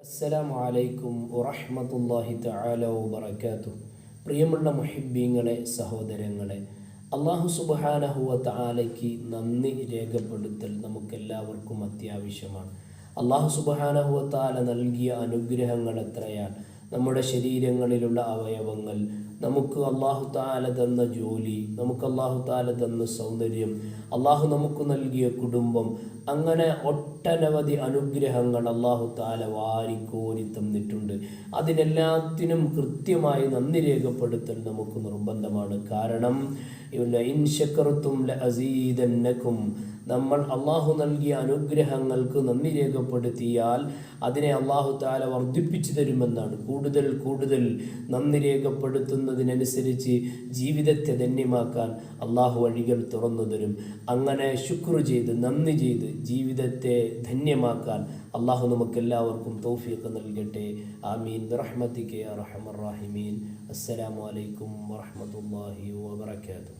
അസ്സലാമു അലൈക്കും വറഹ്മത്തുള്ളാഹി തആല വബറകാതുഹു. പ്രിയമുള്ള മുഹിബ്ബീങ്ങളെ, സഹോദരങ്ങളെ, അല്ലാഹു സുബ്ഹാനഹു വ തആലയ്ക്ക് നന്ദി രേഖപ്പെടുത്തൽ നമുക്കെല്ലാവർക്കും അത്യാവശ്യമാണ്. അല്ലാഹു സുബ്ഹാനഹു വ തആല നൽകിയ അനുഗ്രഹങ്ങൾ എത്രയാണ്. നമ്മുടെ ശരീരങ്ങളിലുള്ള അവയവങ്ങൾ, നമുക്ക് അല്ലാഹു തആല തന്ന ജോലി, നമുക്ക് അല്ലാഹു തആല തന്ന സൗന്ദര്യം, അല്ലാഹു നമുക്ക് നൽകിയ കുടുംബം, അങ്ങനെ ഒട്ടനവധി അനുഗ്രഹങ്ങൾ അല്ലാഹു തആല വാരിക്കോരി തന്നിട്ടുണ്ട്. അതിനെല്ലാത്തിനും കൃത്യമായി നന്ദി രേഖപ്പെടുത്തൽ നമുക്ക് നിർബന്ധമാണ്. കാരണം ലഇൻ ശകർതും ലഅസീദന്നകും, നമ്മൾ അല്ലാഹു നൽകിയ അനുഗ്രഹങ്ങൾക്ക് നന്ദി രേഖപ്പെടുത്തിയാൽ അതിനെ അല്ലാഹു തആല വർദ്ധിപ്പിച്ചു തരുമെന്നാണ്. കൂടുതൽ കൂടുതൽ നന്ദി രേഖപ്പെടുത്തുന്നതിനനുസരിച്ച് ജീവിതത്തെ ധന്യമാക്കാൻ അല്ലാഹു വഴികൾ തുറന്നു തരും. അങ്ങനെ ശുക്ർ ചെയ്ത്, നന്ദി ചെയ്ത് ജീവിതത്തെ ധന്യമാക്കാൻ അല്ലാഹു നമുക്കെല്ലാവർക്കും തൗഫീഖ് നൽകട്ടെ. ആമീൻ ബിറഹ്മതിക യാ അർഹമർ റഹീമീൻ. അസ്സലാമു അലൈക്കും വറഹ്മത്തുള്ളാഹി വബറകാതുഹു.